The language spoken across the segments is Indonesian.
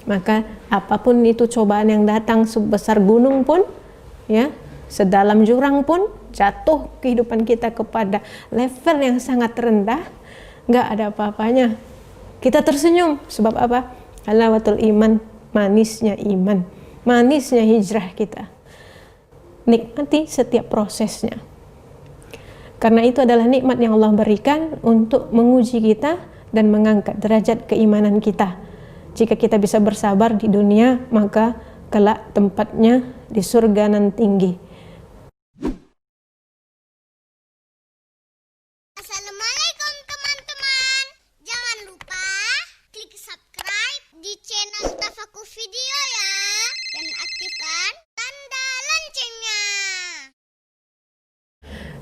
Maka apapun itu cobaan yang datang, sebesar gunung pun, ya, sedalam jurang pun, jatuh kehidupan kita kepada level yang sangat rendah, nggak ada apa-apanya. Kita tersenyum, sebab apa? Halawatul iman, manisnya iman, manisnya hijrah kita. Nikmati setiap prosesnya. Karena itu adalah nikmat yang Allah berikan untuk menguji kita dan mengangkat derajat keimanan kita. Jika kita bisa bersabar di dunia, maka kelak tempatnya di surga nan tinggi. Assalamualaikum teman-teman. Jangan lupa klik subscribe di channel Tafakur Video ya. Dan aktifkan tanda loncengnya.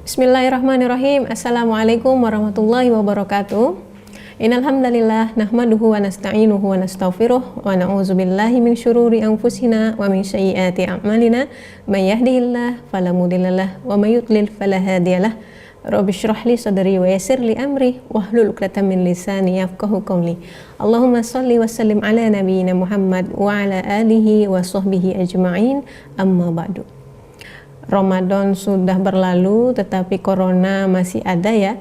Bismillahirrahmanirrahim. Assalamualaikum warahmatullahi wabarakatuh. Innal hamdalillah nahmaduhu wa nasta'inuhu wa nastaghfiruh wa na'udzu billahi min syururi anfusina wa min sayyiati a'malina may yahdihillahu fala mudhillalah wa may yudlil fala hadiyalah. Rabbi shrah li sadri wa yassir li amri wahlul 'uqdatam min lisani yafqahu qawli. Allahumma shalli wa sallim ala nabiyyina Muhammad wa ala alihi wa sahbihi ajma'in. Amma ba'du. Ramadan sudah berlalu tetapi corona masih ada ya.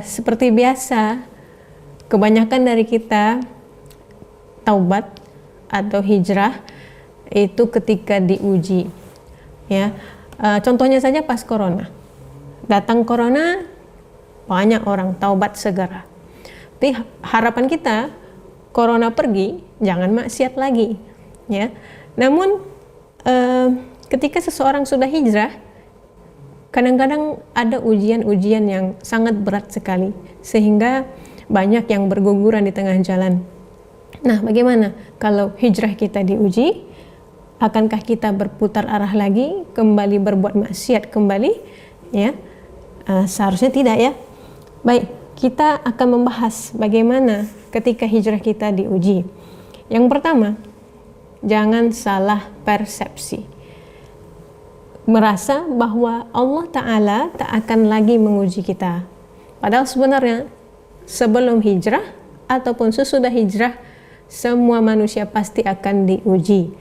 Seperti biasa, kebanyakan dari kita taubat atau hijrah itu ketika diuji ya. Contohnya saja pas corona, datang corona, banyak orang taubat segera. Tapi harapan kita corona pergi, jangan maksiat lagi ya. Namun ketika seseorang sudah hijrah, kadang-kadang ada ujian-ujian yang sangat berat sekali sehingga banyak yang berguguran di tengah jalan. Nah, bagaimana kalau hijrah kita diuji? Akankah kita berputar arah lagi, kembali berbuat maksiat kembali? Ya, seharusnya tidak ya. Baik, kita akan membahas bagaimana ketika hijrah kita diuji. Yang pertama, jangan salah persepsi. Merasa bahwa Allah Ta'ala tak akan lagi menguji kita. Padahal sebenarnya sebelum hijrah ataupun sesudah hijrah, semua manusia pasti akan diuji.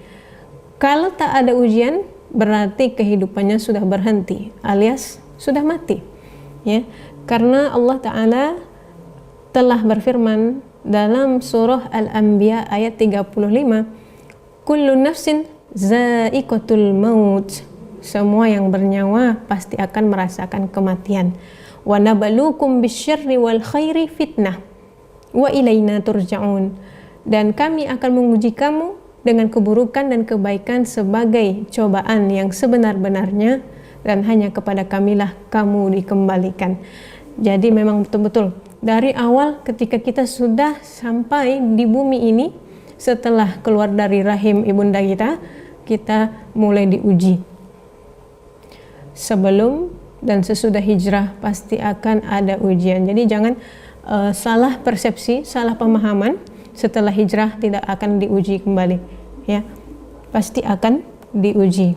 Kalau tak ada ujian, berarti kehidupannya sudah berhenti, alias sudah mati. Ya, karena Allah Ta'ala telah berfirman dalam surah Al-Anbiya ayat 35, Kullu nafsin za'iqatul maut. Semua yang bernyawa pasti akan merasakan kematian. Wa nabluukum bisyarri wal khairi fitnah wa ilaina turja'un. Dan kami akan menguji kamu dengan keburukan dan kebaikan sebagai cobaan yang sebenar-benarnya, dan hanya kepada kamilah kamu dikembalikan. Jadi memang betul-betul dari awal ketika kita sudah sampai di bumi ini, setelah keluar dari rahim ibunda kita, kita mulai diuji. Sebelum dan sesudah hijrah pasti akan ada ujian. Jadi jangan salah persepsi, salah pemahaman, setelah hijrah tidak akan diuji kembali ya. Pasti akan diuji.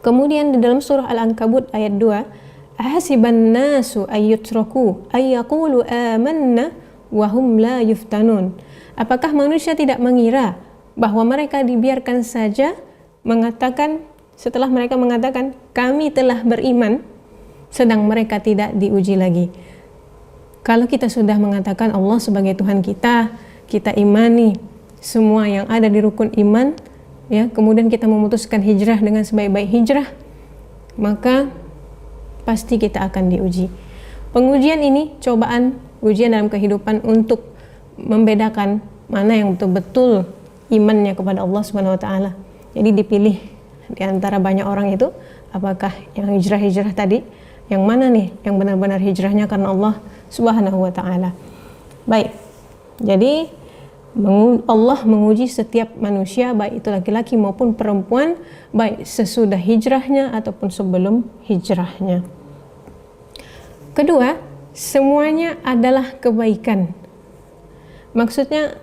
Kemudian di dalam surah Al-Ankabut ayat 2, ahasiban nasu ayyutraku ayyaqulu amanna wa hum la yuftanun. Apakah manusia tidak mengira bahwa mereka dibiarkan saja mengatakan, setelah mereka mengatakan kami telah beriman, sedang mereka tidak diuji lagi. Kalau kita sudah mengatakan Allah sebagai Tuhan kita, kita imani semua yang ada di rukun iman ya, kemudian kita memutuskan hijrah dengan sebaik-baik hijrah, maka pasti kita akan diuji. Pengujian ini cobaan, ujian dalam kehidupan untuk membedakan mana yang betul-betul imannya kepada Allah Subhanahu wa taala. Jadi dipilih di antara banyak orang itu, apakah yang hijrah-hijrah tadi, yang mana nih yang benar-benar hijrahnya karena Allah Subhanahu wa taala. Baik. Jadi Allah menguji setiap manusia, baik itu laki-laki maupun perempuan, baik sesudah hijrahnya ataupun sebelum hijrahnya. Kedua, semuanya adalah kebaikan. Maksudnya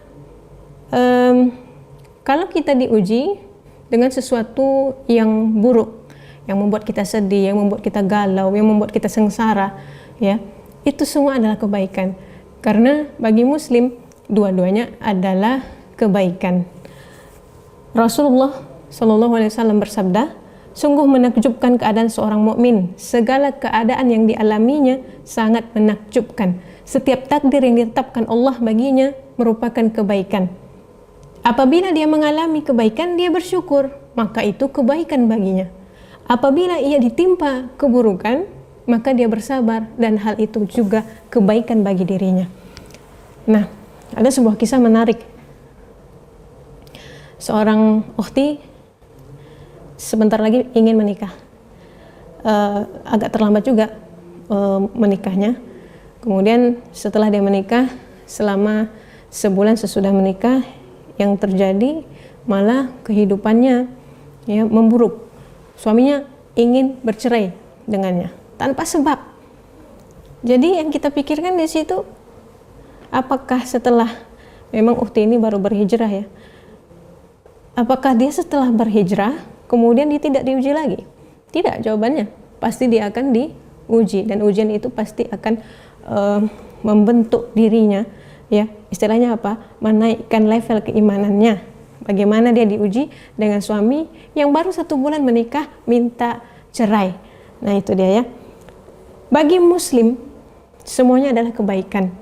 kalau kita diuji dengan sesuatu yang buruk, yang membuat kita sedih, yang membuat kita galau, yang membuat kita sengsara, ya, itu semua adalah kebaikan. Karena bagi Muslim, dua-duanya adalah kebaikan. Rasulullah SAW bersabda, sungguh menakjubkan keadaan seorang mukmin. Segala keadaan yang dialaminya sangat menakjubkan. Setiap takdir yang ditetapkan Allah baginya merupakan kebaikan. Apabila dia mengalami kebaikan, dia bersyukur, maka itu kebaikan baginya. Apabila ia ditimpa keburukan, maka dia bersabar, dan hal itu juga kebaikan bagi dirinya. Nah, ada sebuah kisah menarik. Seorang ukhti sebentar lagi ingin menikah. Agak terlambat juga menikahnya. Kemudian setelah dia menikah, selama sebulan sesudah menikah, yang terjadi malah kehidupannya ya memburuk. Suaminya ingin bercerai dengannya tanpa sebab. Jadi yang kita pikirkan di situ, apakah setelah memang ukhti ini baru berhijrah ya? Apakah dia setelah berhijrah kemudian dia tidak diuji lagi? Tidak, jawabannya pasti dia akan diuji, dan ujian itu pasti akan membentuk dirinya ya. Istilahnya apa? Menaikkan level keimanannya. Bagaimana dia diuji dengan suami yang baru 1 bulan menikah minta cerai. Nah itu dia ya. Bagi muslim semuanya adalah kebaikan.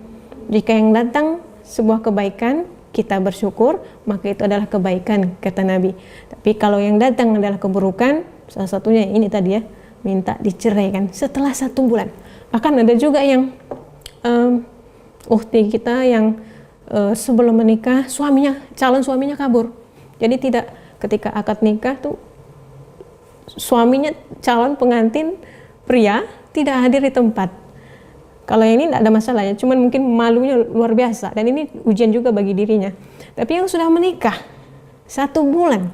Jika yang datang sebuah kebaikan, kita bersyukur, maka itu adalah kebaikan, kata Nabi. Tapi kalau yang datang adalah keburukan, salah satunya ini tadi ya, minta diceraikan setelah 1 bulan. Bahkan ada juga yang ukhti kita yang sebelum menikah calon suaminya kabur. Jadi tidak, ketika akad nikah tuh suaminya calon pengantin pria tidak hadir di tempat. Kalau yang ini tidak ada masalahnya, cuman mungkin malunya luar biasa, dan ini ujian juga bagi dirinya. Tapi yang sudah menikah 1 bulan,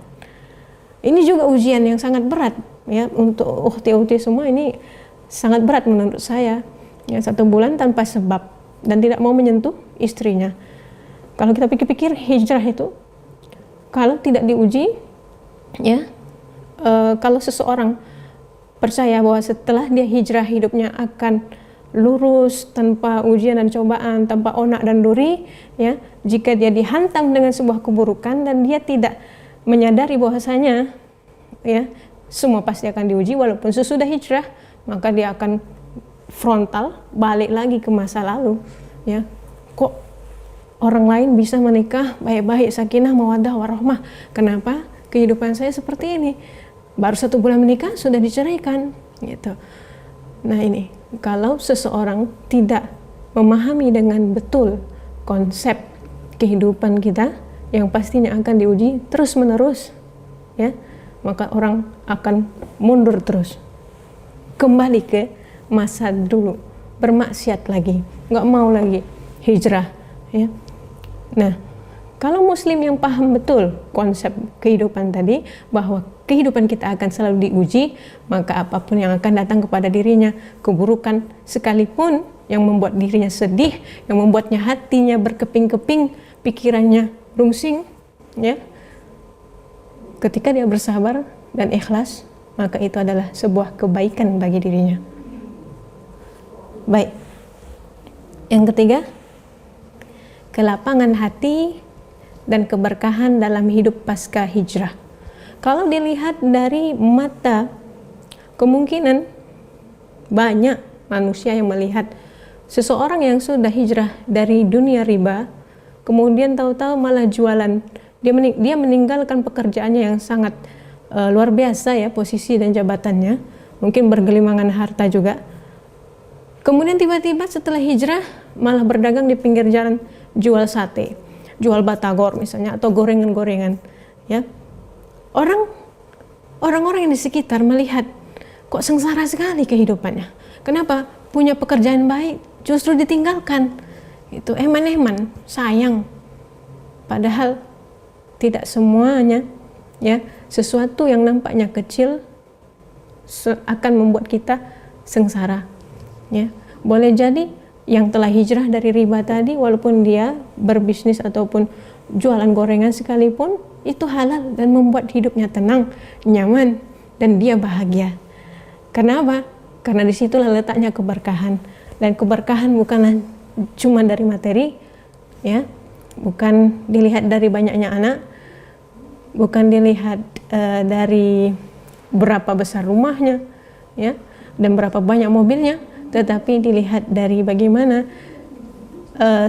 ini juga ujian yang sangat berat ya untuk ukhti-ukhti semua. Ini sangat berat menurut saya ya, 1 bulan tanpa sebab dan tidak mau menyentuh istrinya. Kalau kita pikir-pikir, hijrah itu kalau tidak diuji ya, kalau seseorang percaya bahwa setelah dia hijrah hidupnya akan lurus tanpa ujian dan cobaan, tanpa onak dan duri ya, jika dia dihantam dengan sebuah keburukan dan dia tidak menyadari bahwasanya ya semua pasti akan diuji walaupun sesudah hijrah, maka dia akan frontal balik lagi ke masa lalu ya. Kok orang lain bisa menikah baik-baik, sakinah, mawaddah, warahmah, kenapa kehidupan saya seperti ini? Baru 1 bulan menikah sudah diceraikan gitu. Nah ini, kalau seseorang tidak memahami dengan betul konsep kehidupan kita yang pastinya akan diuji terus menerus ya, maka orang akan mundur terus, kembali ke masa dulu, bermaksiat lagi, nggak mau lagi hijrah ya. Nah, kalau muslim yang paham betul konsep kehidupan tadi, bahwa kehidupan kita akan selalu diuji, maka apapun yang akan datang kepada dirinya, keburukan sekalipun yang membuat dirinya sedih, yang membuatnya hatinya berkeping-keping, pikirannya rungsing ya, ketika dia bersabar dan ikhlas, maka itu adalah sebuah kebaikan bagi dirinya. Baik, yang ketiga, kelapangan hati dan keberkahan dalam hidup pasca hijrah. Kalau dilihat dari mata, kemungkinan banyak manusia yang melihat seseorang yang sudah hijrah dari dunia riba, kemudian tahu-tahu malah jualan. Dia meninggalkan pekerjaannya yang sangat luar biasa ya, posisi dan jabatannya, mungkin bergelimangan harta juga. Kemudian tiba-tiba setelah hijrah malah berdagang di pinggir jalan, jual sate, jual batagor misalnya, atau gorengan-gorengan ya. Orang-orang yang di sekitar melihat, kok sengsara sekali kehidupannya, kenapa punya pekerjaan baik justru ditinggalkan, itu eman-eman, sayang. Padahal tidak semuanya ya, sesuatu yang nampaknya kecil akan membuat kita sengsara ya. Boleh jadi yang telah hijrah dari riba tadi, walaupun dia berbisnis ataupun jualan gorengan sekalipun, itu halal dan membuat hidupnya tenang, nyaman, dan dia bahagia. Kenapa? Karena disitulah letaknya keberkahan. Dan keberkahan bukanlah cuma dari materi ya, bukan dilihat dari banyaknya anak, bukan dilihat dari berapa besar rumahnya, ya, dan berapa banyak mobilnya, tetapi dilihat dari bagaimana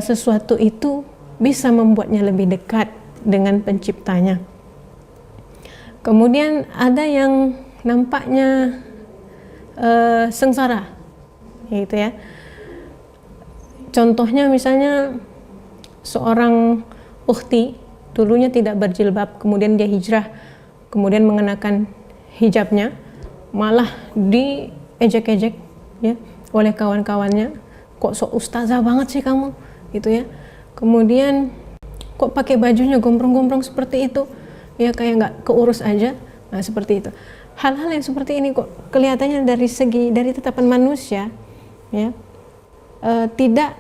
sesuatu itu bisa membuatnya lebih dekat dengan penciptanya. Kemudian ada yang nampaknya sengsara, gitu ya. Contohnya misalnya seorang ukhti dulunya tidak berjilbab, kemudian dia hijrah, kemudian mengenakan hijabnya, malah diejek-ejek ya oleh kawan-kawannya. Kok sok ustazah banget sih kamu, gitu ya. Kemudian kok pakai bajunya gombrong-gombrong seperti itu, ya kayak nggak keurus aja. Nah seperti itu. Hal-hal yang seperti ini kok kelihatannya dari tatapan manusia, ya, tidak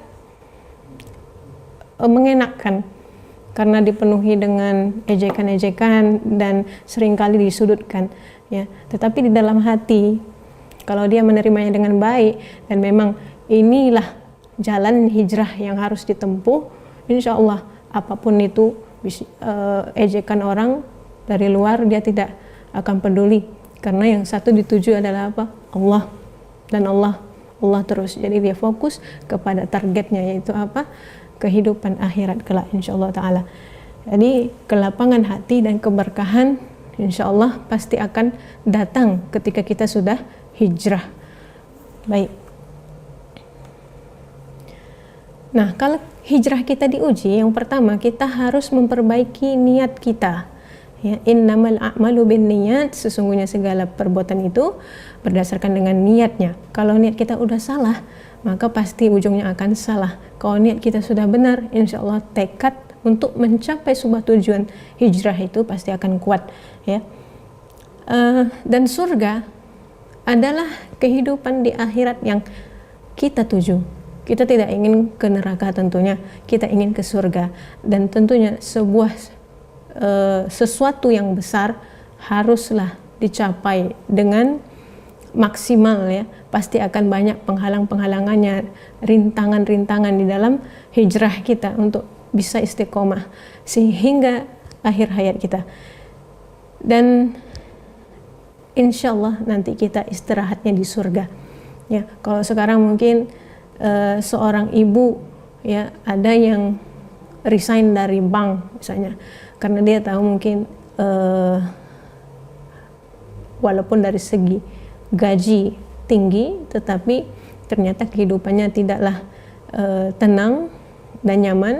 mengenakkan karena dipenuhi dengan ejekan-ejekan dan seringkali disudutkan, ya. Tetapi di dalam hati, kalau dia menerimanya dengan baik dan memang inilah jalan hijrah yang harus ditempuh, insya Allah apapun itu ejekan orang dari luar dia tidak akan peduli, karena yang satu dituju adalah apa? Allah dan Allah terus. Jadi dia fokus kepada targetnya, yaitu apa? Kehidupan akhirat kelak insyaallah ta'ala. Jadi kelapangan hati dan keberkahan insyaallah pasti akan datang ketika kita sudah hijrah. Baik. Nah, kalau hijrah kita diuji, yang pertama kita harus memperbaiki niat kita. Ya, innamal a'malu binniyat, sesungguhnya segala perbuatan itu berdasarkan dengan niatnya. Kalau niat kita udah salah, maka pasti ujungnya akan salah. Kalau niat kita sudah benar, insya Allah tekad untuk mencapai sebuah tujuan hijrah itu pasti akan kuat, ya. Dan surga adalah kehidupan di akhirat yang kita tuju. Kita tidak ingin ke neraka tentunya, kita ingin ke surga. Dan tentunya sesuatu yang besar haruslah dicapai dengan maksimal, ya. Pasti akan banyak penghalang-penghalangannya, rintangan-rintangan di dalam hijrah kita untuk bisa istiqomah sehingga akhir hayat kita. Dan insya Allah nanti kita istirahatnya di surga, ya. Kalau sekarang mungkin seorang ibu, ya, ada yang resign dari bank misalnya karena dia tahu mungkin walaupun dari segi gaji tinggi, tetapi ternyata kehidupannya tidaklah tenang dan nyaman.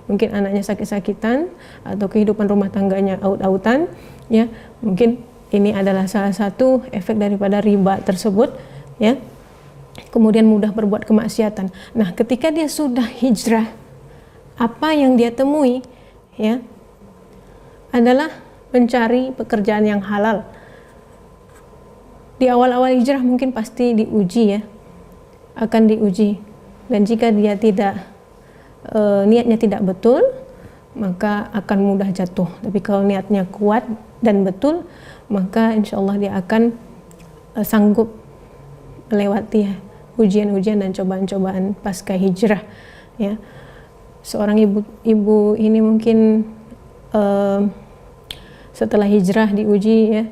Mungkin anaknya sakit-sakitan atau kehidupan rumah tangganya aut-autan, ya. Mungkin ini adalah salah satu efek daripada riba tersebut, ya. Kemudian mudah berbuat kemaksiatan. Nah, ketika dia sudah hijrah, apa yang dia temui, ya, adalah mencari pekerjaan yang halal. Di awal-awal hijrah mungkin pasti diuji, ya, akan diuji. Dan jika dia niatnya tidak betul, maka akan mudah jatuh. Tapi kalau niatnya kuat dan betul, maka insya Allah dia akan sanggup melewati ujian-ujian dan cobaan-cobaan pasca hijrah, ya. Seorang ibu ini mungkin setelah hijrah diuji, ya,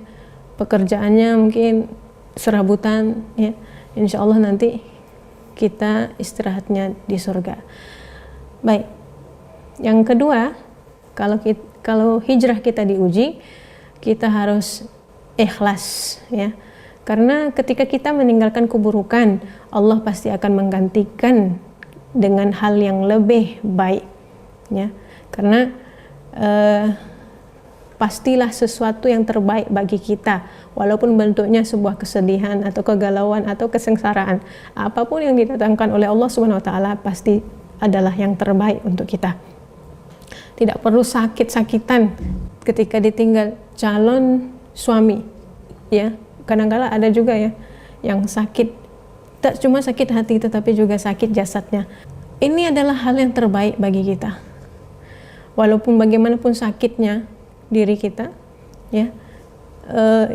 pekerjaannya mungkin serabutan, ya. Insya Allah nanti kita istirahatnya di surga. Baik. Yang kedua, kalau hijrah kita diuji, kita harus ikhlas, ya. Karena ketika kita meninggalkan keburukan, Allah pasti akan menggantikan dengan hal yang lebih baik, ya. Karena pastilah sesuatu yang terbaik bagi kita, walaupun bentuknya sebuah kesedihan atau kegalauan atau kesengsaraan. Apapun yang didatangkan oleh Allah Subhanahu wa taala pasti adalah yang terbaik untuk kita. Tidak perlu sakit-sakitan ketika ditinggal calon suami, ya. Kadang-kala ada juga, ya, yang sakit, tak cuma sakit hati tetapi juga sakit jasadnya. Ini adalah hal yang terbaik bagi kita. Walaupun bagaimanapun sakitnya diri kita, ya,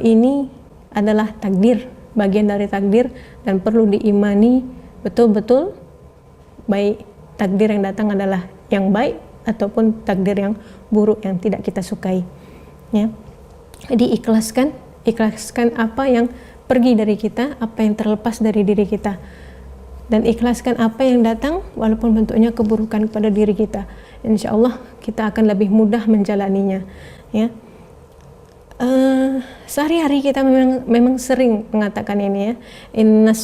ini adalah takdir, bagian dari takdir, dan perlu diimani betul-betul. Baik takdir yang datang adalah yang baik, ataupun takdir yang buruk yang tidak kita sukai, ya. Jadi ikhlaskan apa yang pergi dari kita, apa yang terlepas dari diri kita, dan ikhlaskan apa yang datang walaupun bentuknya keburukan kepada diri kita. Insya Allah kita akan lebih mudah menjalaninya, ya. Sehari-hari kita memang sering mengatakan ini, ya, inna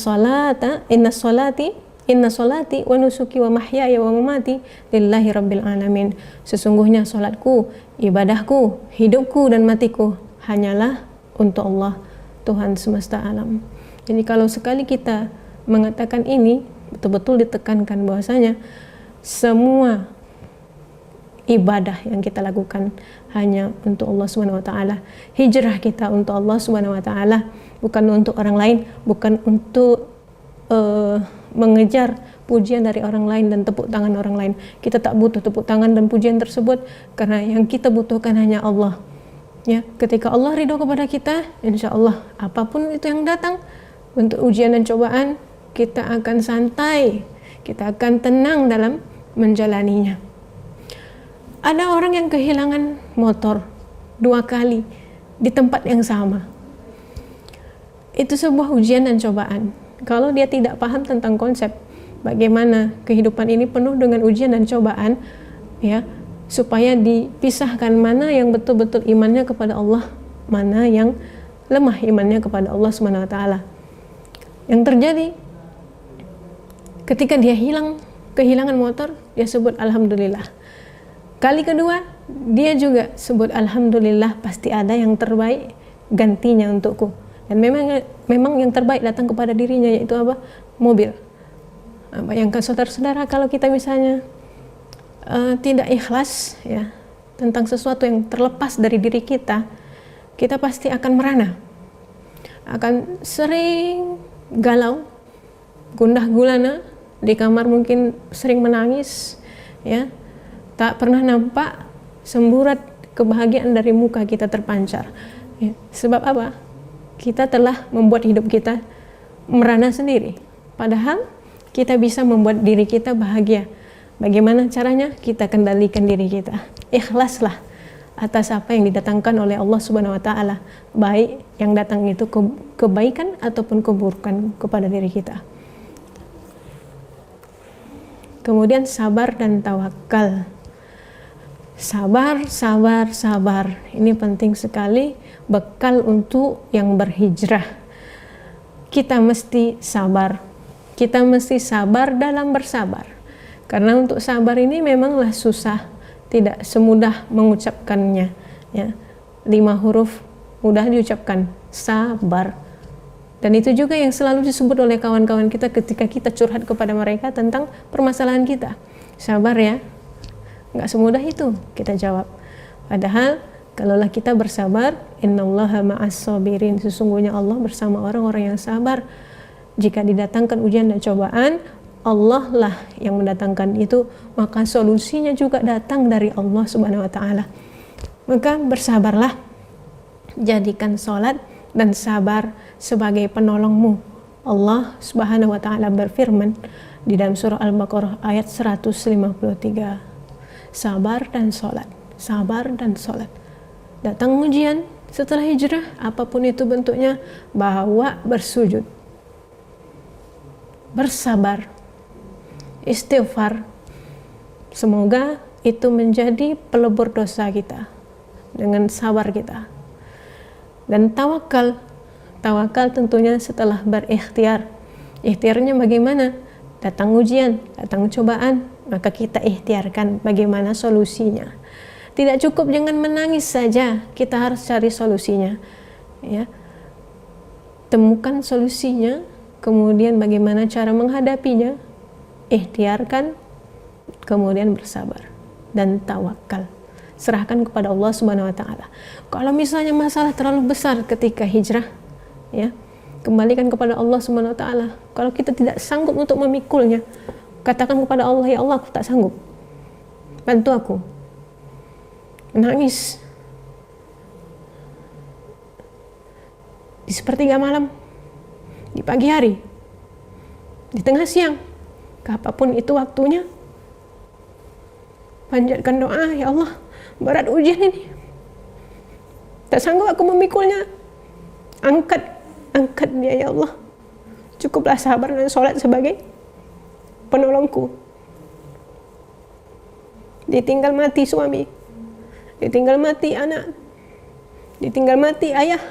solati wa nusuki wa mahyaya wa mamati lillahi rabbil alamin. Sesungguhnya salatku, ibadahku, hidupku dan matiku hanyalah untuk Allah, Tuhan semesta alam. Jadi kalau sekali kita mengatakan ini, betul-betul ditekankan bahwasanya semua ibadah yang kita lakukan hanya untuk Allah Subhanahu wa taala. Hijrah kita untuk Allah Subhanahu wa taala, bukan untuk orang lain, bukan untuk mengejar pujian dari orang lain dan tepuk tangan orang lain. Kita tak butuh tepuk tangan dan pujian tersebut, karena yang kita butuhkan hanya Allah. Ya, ketika Allah ridho kepada kita, insya Allah apapun itu yang datang, bentuk ujian dan cobaan, kita akan santai, kita akan tenang dalam menjalaninya. Ada orang yang kehilangan motor 2 kali di tempat yang sama. Itu sebuah ujian dan cobaan. Kalau dia tidak paham tentang konsep bagaimana kehidupan ini penuh dengan ujian dan cobaan, ya, supaya dipisahkan mana yang betul-betul imannya kepada Allah, mana yang lemah imannya kepada Allah Subhanahu wa taala. Yang terjadi ketika dia kehilangan motor, dia sebut alhamdulillah. Kali kedua, dia juga sebut alhamdulillah, pasti ada yang terbaik gantinya untukku. Dan memang yang terbaik datang kepada dirinya, yaitu apa? Mobil. Bayangkan saudara-saudara, kalau kita misalnya tidak ikhlas, ya, tentang sesuatu yang terlepas dari diri kita pasti akan merana, akan sering galau, gundah gulana, di kamar mungkin sering menangis, ya, tak pernah nampak semburat kebahagiaan dari muka kita terpancar, ya. Sebab apa? Kita telah membuat hidup kita merana sendiri, padahal kita bisa membuat diri kita bahagia. Bagaimana caranya? Kita kendalikan diri kita. Ikhlaslah atas apa yang didatangkan oleh Allah Subhanahu wa taala, baik yang datang itu kebaikan ataupun keburukan kepada diri kita. Kemudian sabar dan tawakal. Sabar. Ini penting sekali, bekal untuk yang berhijrah. Kita mesti sabar. Kita mesti sabar dalam bersabar. Karena untuk sabar ini memanglah susah, tidak semudah mengucapkannya, ya. 5 huruf mudah diucapkan, sabar. Dan itu juga yang selalu disebut oleh kawan-kawan kita ketika kita curhat kepada mereka tentang permasalahan kita. Sabar ya. Nggak semudah itu kita jawab. Padahal kalaulah kita bersabar, innallaha ma'as sabirin, sesungguhnya Allah bersama orang-orang yang sabar. Jika didatangkan ujian dan cobaan, Allah lah yang mendatangkan itu, maka solusinya juga datang dari Allah Subhanahu wa taala. Maka bersabarlah, jadikan salat dan sabar sebagai penolongmu. Allah Subhanahu wa taala berfirman di dalam surah Al-Baqarah ayat 153. Sabar dan salat, sabar dan salat. Datang ujian setelah hijrah, apapun itu bentuknya, bawa bersujud, bersabar, istighfar. Semoga itu menjadi pelebur dosa kita dengan sabar kita. Dan tawakal tentunya setelah berikhtiar. Ikhtiarnya bagaimana? Datang ujian, datang cobaan, maka kita ikhtiarkan bagaimana solusinya. Tidak cukup jangan menangis saja, kita harus cari solusinya, ya. Temukan solusinya, kemudian bagaimana cara menghadapinya, ikhtiarkan, kemudian bersabar dan tawakal. Serahkan kepada Allah Subhanahu wa taala. Kalau misalnya masalah terlalu besar ketika hijrah, ya, kembalikan kepada Allah Subhanahu wa taala. Kalau kita tidak sanggup untuk memikulnya, katakan kepada Allah, ya Allah, aku tak sanggup, bantu aku. Menangis di sepertiga malam, di pagi hari, di tengah siang, apapun itu waktunya, panjatkan doa, ya Allah, berat ujian ini, tak sanggup aku memikulnya, angkat dia ya Allah, cukuplah sabar dan sholat sebagai penolongku. Ditinggal mati suami, ditinggal mati anak, ditinggal mati ayah,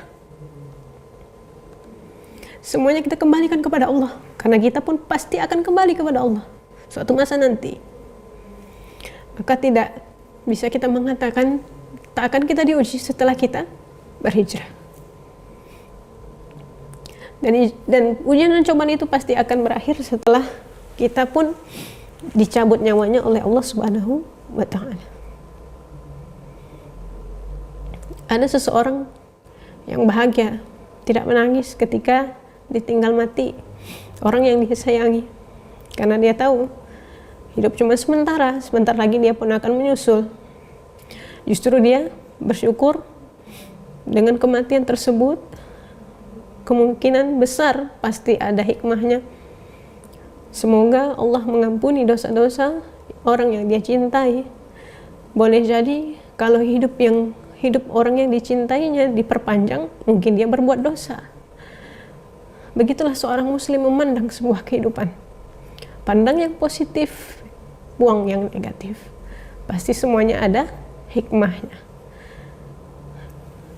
semuanya kita kembalikan kepada Allah, karena kita pun pasti akan kembali kepada Allah suatu masa nanti. Maka tidak bisa kita mengatakan tak akan kita diuji setelah kita berhijrah. Dan ujian dan cobaan itu pasti akan berakhir setelah kita pun dicabut nyawanya oleh Allah Subhanahu wa Ta'ala. Ada seseorang yang bahagia, tidak menangis ketika ditinggal mati orang yang disayangi, karena dia tahu hidup cuma sementara, sebentar lagi dia pun akan menyusul. Justru dia bersyukur dengan kematian tersebut, kemungkinan besar pasti ada hikmahnya. Semoga Allah mengampuni dosa-dosa orang yang dia cintai. Boleh jadi kalau hidup orang yang dicintainya diperpanjang, mungkin dia berbuat dosa. Begitulah seorang muslim memandang sebuah kehidupan. Pandang yang positif, buang yang negatif. Pasti semuanya ada hikmahnya.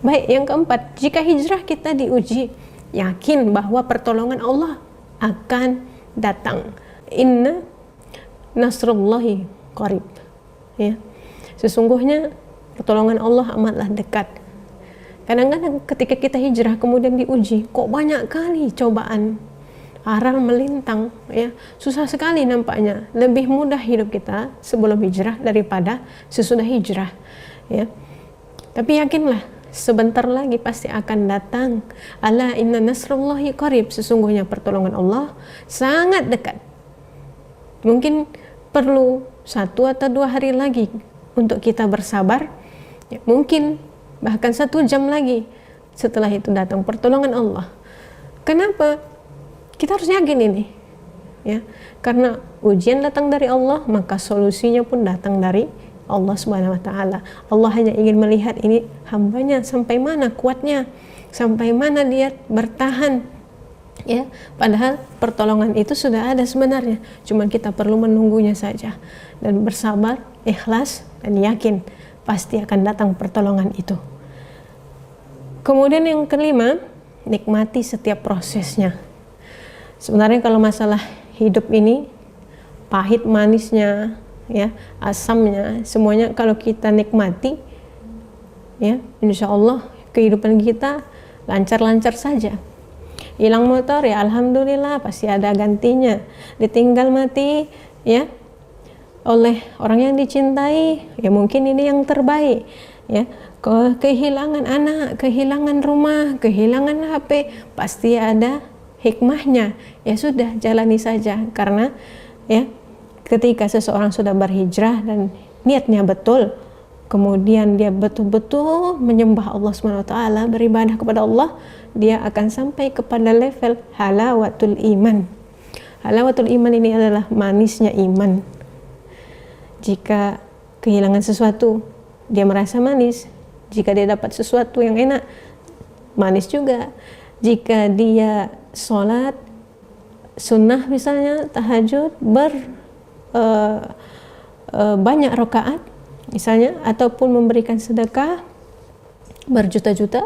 Baik, yang keempat, jika hijrah kita diuji, yakin bahwa pertolongan Allah akan datang. Inna nasrullahi qarib. Ya. Sesungguhnya pertolongan Allah amatlah dekat. Kadang-kadang ketika kita hijrah kemudian diuji, kok banyak kali cobaan, aral melintang, ya, susah sekali nampaknya. Lebih mudah hidup kita sebelum hijrah daripada sesudah hijrah, ya. Tapi yakinlah, sebentar lagi pasti akan datang. Ala inna nasrullahi qarib, sesungguhnya pertolongan Allah sangat dekat. Mungkin perlu 1 atau 2 hari lagi untuk kita bersabar, ya, mungkin bahkan 1 jam lagi setelah itu datang pertolongan Allah. Kenapa? Kita harus yakin ini, ya, karena ujian datang dari Allah, maka solusinya pun datang dari Allah Subhanahu wa Ta'ala. Allah hanya ingin melihat ini hambanya sampai mana kuatnya, sampai mana dia bertahan, ya. Padahal pertolongan itu sudah ada sebenarnya, cuman kita perlu menunggunya saja dan bersabar, ikhlas, dan yakin pasti akan datang pertolongan itu. Kemudian yang kelima, nikmati setiap prosesnya. Sebenarnya kalau masalah hidup ini, pahit manisnya, ya, asamnya, semuanya kalau kita nikmati, ya, insya Allah kehidupan kita lancar-lancar saja. Hilang motor, ya alhamdulillah pasti ada gantinya. Ditinggal mati, ya, oleh orang yang dicintai, ya mungkin ini yang terbaik, ya. Kehilangan anak, kehilangan rumah, kehilangan HP, pasti ada hikmahnya. Ya sudah, jalani saja, karena, ya, ketika seseorang sudah berhijrah dan niatnya betul, kemudian dia betul-betul menyembah Allah SWT, beribadah kepada Allah, dia akan sampai kepada level halawatul iman. Halawatul iman ini adalah manisnya iman. Jika kehilangan sesuatu, dia merasa manis. Jika dia dapat sesuatu yang enak, manis juga. Jika dia sholat sunnah misalnya, tahajud, banyak rakaat misalnya, ataupun memberikan sedekah berjuta-juta,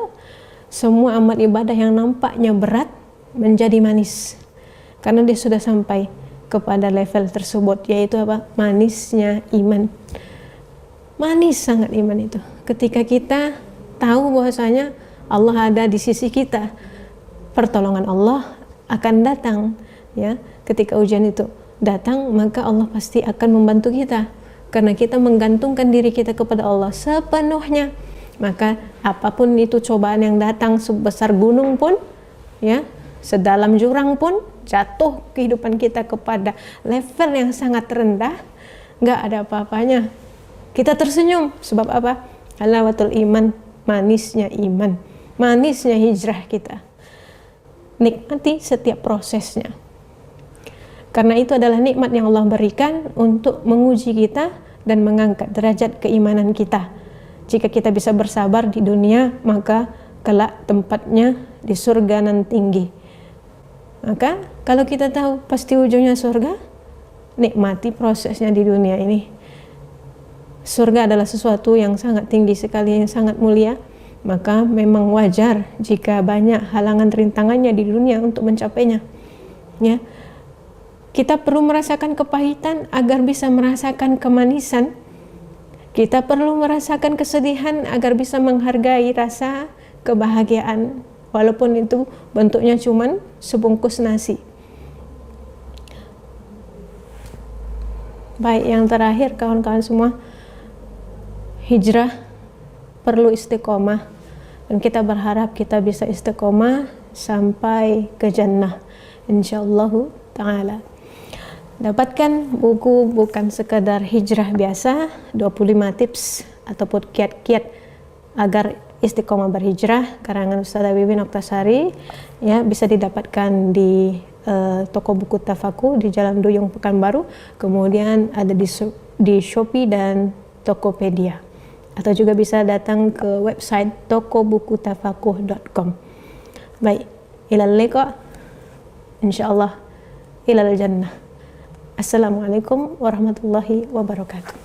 semua amal ibadah yang nampaknya berat menjadi manis karena dia sudah sampai kepada level tersebut, yaitu apa? Manisnya iman. Manis sangat iman itu ketika kita tahu bahwasanya Allah ada di sisi kita, pertolongan Allah akan datang, ya. Ketika ujian itu datang, maka Allah pasti akan membantu kita karena kita menggantungkan diri kita kepada Allah sepenuhnya. Maka apapun itu cobaan yang datang, sebesar gunung pun, ya, sedalam jurang pun, jatuh kehidupan kita kepada level yang sangat rendah, nggak ada apa-apanya. Kita tersenyum, sebab apa? Halawatul iman, manisnya iman, manisnya hijrah kita. Nikmati setiap prosesnya, karena itu adalah nikmat yang Allah berikan untuk menguji kita dan mengangkat derajat keimanan kita. Jika kita bisa bersabar di dunia, maka kelak tempatnya di surga nan tinggi. Maka kalau kita tahu pasti ujungnya surga, nikmati prosesnya di dunia ini. Surga adalah sesuatu yang sangat tinggi sekali, yang sangat mulia. Maka memang wajar jika banyak halangan rintangannya di dunia untuk mencapainya. Ya, kita perlu merasakan kepahitan agar bisa merasakan kemanisan. Kita perlu merasakan kesedihan agar bisa menghargai rasa kebahagiaan, walaupun itu bentuknya cuman sebungkus nasi. Baik, yang terakhir kawan-kawan semua, hijrah perlu istiqomah, dan kita berharap kita bisa istiqomah sampai ke jannah insyaallah ta'ala. Dapatkan buku bukan sekadar hijrah biasa, 25 tips ataupun kiat-kiat agar istiqomah berhijrah, karangan Ustazah Wiwin Oktasari, ya, bisa didapatkan di toko buku Tafakuh di Jalan Duyung Pekanbaru, kemudian ada di Shopee dan Tokopedia, atau juga bisa datang ke website tokobukutafakuh.com. Baik, ilal liqa, insyaallah ilal jannah. Assalamualaikum warahmatullahi wabarakatuh.